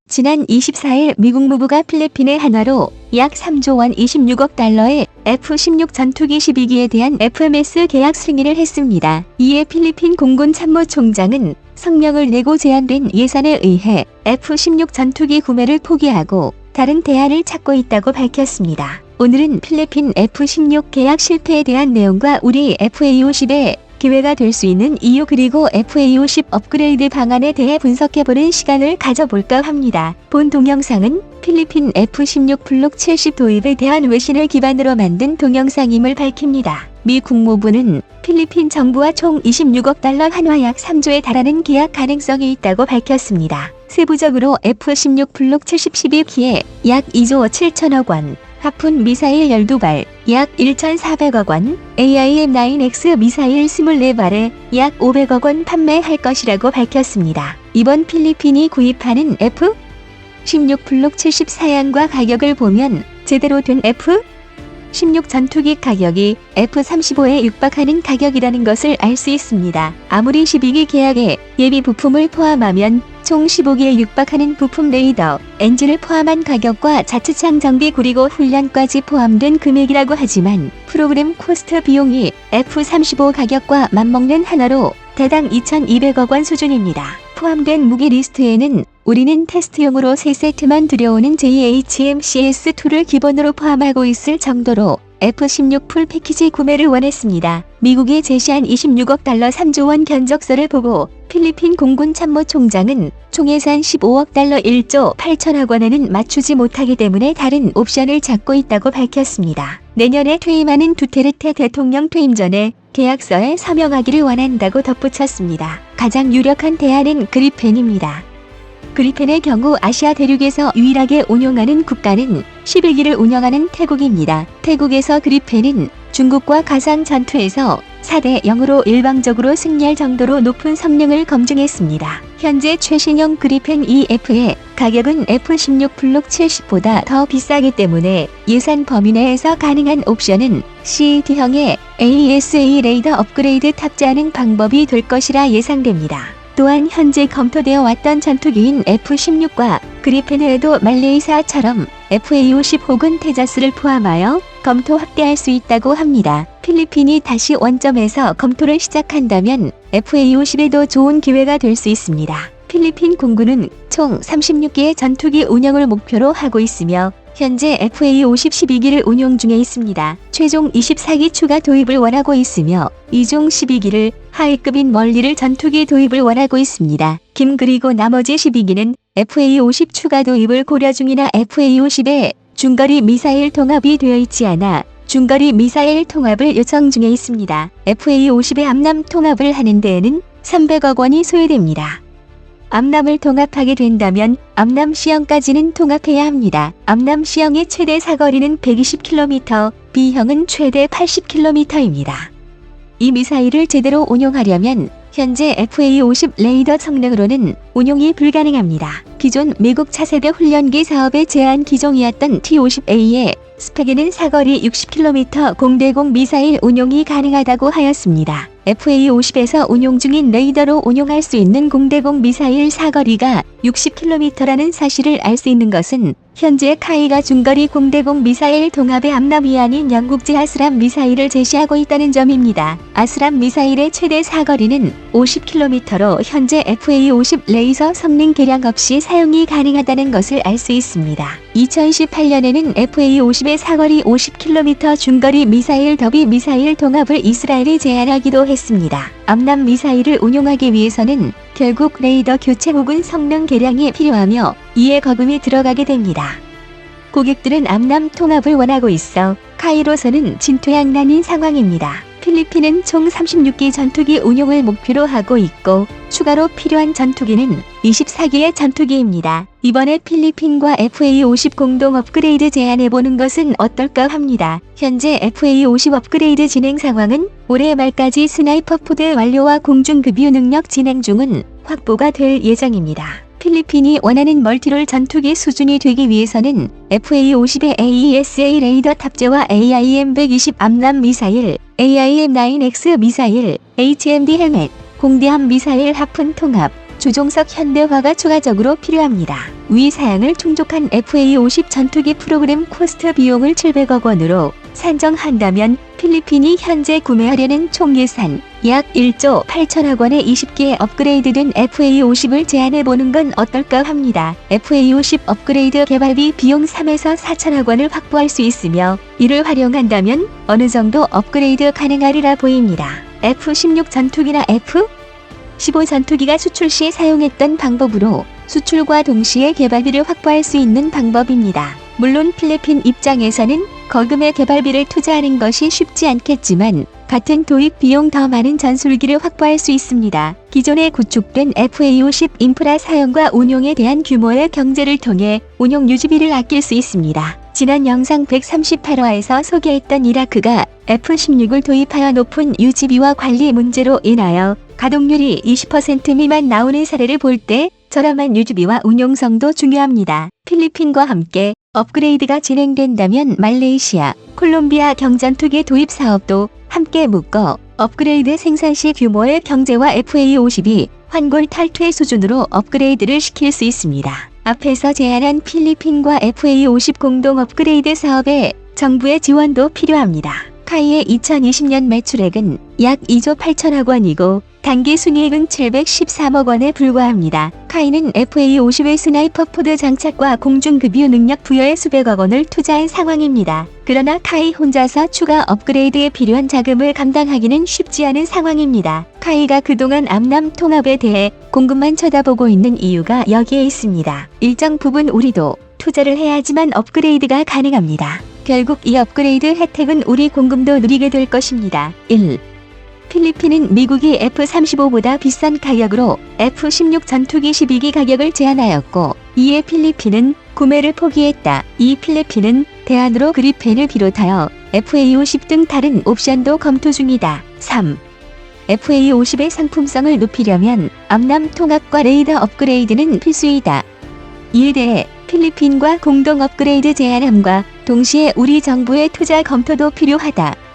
지난 24일 미국 무브가 필리핀의 한화로 약 3조 원 26억 달러의 F-16 전투기 12기에 대한 FMS 계약 승인을 했습니다. 이에 필리핀 공군 참모총장은 성명을 내고 제한된 예산에 의해 F-16 전투기 구매를 포기하고 다른 대안을 찾고 있다고 밝혔습니다. 오늘은 필리핀 F-16 계약 실패에 대한 내용과 우리 FA-50의 기회가 될 수 있는 이유 그리고 FA-50 업그레이드 방안에 대해 분석해보는 시간을 가져볼까 합니다. 본 동영상은 필리핀 F-16 블록 70 도입에 대한 외신을 기반으로 만든 동영상임을 밝힙니다. 미 국무부는 필리핀 정부와 총 26억 달러 한화 약 3조에 달하는 계약 가능성이 있다고 밝혔습니다. 세부적으로 F-16 블록 70 12기에 약 2조 7천억 원, 하푼 미사일 12발, 약 1,400억 원, AIM-9X 미사일 24발에 약 500억 원 판매할 것이라고 밝혔습니다. 이번 필리핀이 구입하는 F-16 블록 70 사양과 가격을 보면 제대로 된 F-16 전투기 가격이 F-35에 육박하는 가격이라는 것을 알 수 있습니다. 아무리 12기 계약에 예비 부품을 포함하면 총 15기에 육박하는 부품 레이더, 엔진을 포함한 가격과 자치창 정비 그리고 훈련까지 포함된 금액이라고 하지만 프로그램 코스트 비용이 F-35 가격과 맞먹는 한화로 대당 2,200억 원 수준입니다. 포함된 무기 리스트에는 우리는 테스트용으로 3세트만 들여오는 JHMCS2를 기본으로 포함하고 있을 정도로 F-16 풀 패키지 구매를 원했습니다. 미국이 제시한 26억 달러 3조 원 견적서를 보고 필리핀 공군 참모총장은 총예산 15억 달러 1조 8천억 원에는 맞추지 못하기 때문에 다른 옵션을 찾고 있다고 밝혔습니다. 내년에 퇴임하는 두테르테 대통령 퇴임 전에 계약서에 서명하기를 원한다고 덧붙였습니다. 가장 유력한 대안은 그리펜입니다. 그리펜의 경우 아시아 대륙에서 유일하게 운용하는 국가는 11기를 운영하는 태국입니다. 태국에서 그리펜은 중국과 가상 전투에서 4대 0으로 일방적으로 승리할 정도로 높은 성능을 검증했습니다. 현재 최신형 그리펜 EF의 가격은 F-16 블록 70보다 더 비싸기 때문에 예산 범위 내에서 가능한 옵션은 CD형의 AESA 레이더 업그레이드 탑재하는 방법이 될 것이라 예상됩니다. 또한 현재 검토되어 왔던 전투기인 F-16과 그리펜 외에도 말레이사처럼 FA-50 혹은 테자스를 포함하여 검토 확대할 수 있다고 합니다. 필리핀이 다시 원점에서 검토를 시작한다면 FA-50에도 좋은 기회가 될 수 있습니다. 필리핀 공군은 총 36기의 전투기 운영을 목표로 하고 있으며 현재 FA-50 12기를 운용 중에 있습니다. 최종 24기 추가 도입을 원하고 있으며 이종 12기를 하위급인 멀리를 전투기 도입을 원하고 있습니다. 그리고 나머지 12기는 FA-50 추가 도입을 고려 중이나 FA-50에 중거리 미사일 통합이 되어 있지 않아 중거리 미사일 통합을 요청 중에 있습니다. FA-50의 암남 통합을 하는 데에는 300억 원이 소요됩니다. 암남을 통합하게 된다면 암남 C형까지는 통합해야 합니다. 암남 C형의 최대 사거리는 120km, B형은 최대 80km입니다. 이 미사일을 제대로 운용하려면 현재 FA-50 레이더 성능으로는 운용이 불가능합니다. 기존 미국 차세대 훈련기 사업의 제한 기종이었던 T-50A의 스펙에는 사거리 60km 공대공 미사일 운용이 가능하다고 하였습니다. FA-50에서 운용 중인 레이더로 운용할 수 있는 공대공 미사일 사거리가 60km라는 사실을 알 수 있는 것은 현재 카이가 중거리 공대공 미사일 동합의 암남이 아닌 영국제 아스람 미사일을 제시하고 있다는 점입니다. 아스람 미사일의 최대 사거리는 50km로 현재 FA-50 레이저 성능 개량 없이 사용이 가능하다는 것을 알 수 있습니다. 2018년에는 FA-50의 사거리 50km 중거리 미사일 더비 미사일 동합을 이스라엘이 제안하기도 했습니다. 암남 미사일을 운용하기 위해서는 결국 레이더 교체 혹은 성능 개량이 필요하며 이에 거금이 들어가게 됩니다. 고객들은 암남 통합을 원하고 있어 카이로서는 진퇴양난인 상황입니다. 필리핀은 총 36기 전투기 운용을 목표로 하고 있고 추가로 필요한 전투기는 24기의 전투기입니다. 이번에 필리핀과 FA-50 공동 업그레이드 제안해보는 것은 어떨까 합니다. 현재 FA-50 업그레이드 진행 상황은 올해 말까지 스나이퍼 포드 완료와 공중급유 능력 진행 중은 확보가 될 예정입니다. 필리핀이 원하는 멀티롤 전투기 수준이 되기 위해서는 FA-50의 AESA 레이더 탑재와 AIM-120 암남 미사일, AIM-9X 미사일, HMD 헬멧, 공대함 미사일 하푼 통합, 주종석 현대화가 추가적으로 필요합니다. 위 사양을 충족한 FA-50 전투기 프로그램 코스트 비용을 700억 원으로 산정한다면 필리핀이 현재 구매하려는 총 예산 약 1조 8천억 원의 20개 업그레이드된 FA-50을 제안해보는 건 어떨까 합니다. FA-50 업그레이드 개발비 비용 3에서 4천억 원을 확보할 수 있으며 이를 활용한다면 어느 정도 업그레이드 가능하리라 보입니다. F-16 전투기나 F-15 전투기가 수출 시 사용했던 방법으로 수출과 동시에 개발비를 확보할 수 있는 방법입니다. 물론 필리핀 입장에서는 거금의 개발비를 투자하는 것이 쉽지 않겠지만 같은 도입 비용 더 많은 전술기를 확보할 수 있습니다. 기존에 구축된 FA-50 인프라 사용과 운용에 대한 규모의 경제를 통해 운용 유지비를 아낄 수 있습니다. 지난 영상 138화에서 소개했던 이라크가 F-16을 도입하여 높은 유지비와 관리 문제로 인하여 가동률이 20% 미만 나오는 사례를 볼 때 저렴한 유지비와 운용성도 중요합니다. 필리핀과 함께 업그레이드가 진행된다면 말레이시아, 콜롬비아 경전투기 도입 사업도 함께 묶어 업그레이드 생산 시 규모의 경제와 FA-50이 환골 탈퇴 수준으로 업그레이드를 시킬 수 있습니다. 앞에서 제안한 필리핀과 FA-50 공동 업그레이드 사업에 정부의 지원도 필요합니다. 카이의 2020년 매출액은 약 2조 8천억 원이고 단기 순이익은 713억 원에 불과합니다. 카이는 FA-50의 스나이퍼 포드 장착과 공중급유 능력 부여에 수백억 원을 투자한 상황입니다. 그러나 카이 혼자서 추가 업그레이드에 필요한 자금을 감당하기는 쉽지 않은 상황입니다. 카이가 그동안 암남 통합에 대해 공급만 쳐다보고 있는 이유가 여기에 있습니다. 일정 부분 우리도 투자를 해야지만 업그레이드가 가능합니다. 결국 이 업그레이드 혜택은 우리 공급도 누리게 될 것입니다. 1. 필리핀은 미국이 F-35보다 비싼 가격으로 F-16 전투기 12기 가격을 제안하였고 이에 필리핀은 구매를 포기했다. 2. 필리핀은 대안으로 그리펜을 비롯하여 FA-50 등 다른 옵션도 검토 중이다. 3. FA-50의 상품성을 높이려면 암남 통합과 레이더 업그레이드는 필수이다. 이에 대해 필리핀과 공동 업그레이드 제안함과 동시에 우리 정부의 투자 검토도 필요하다.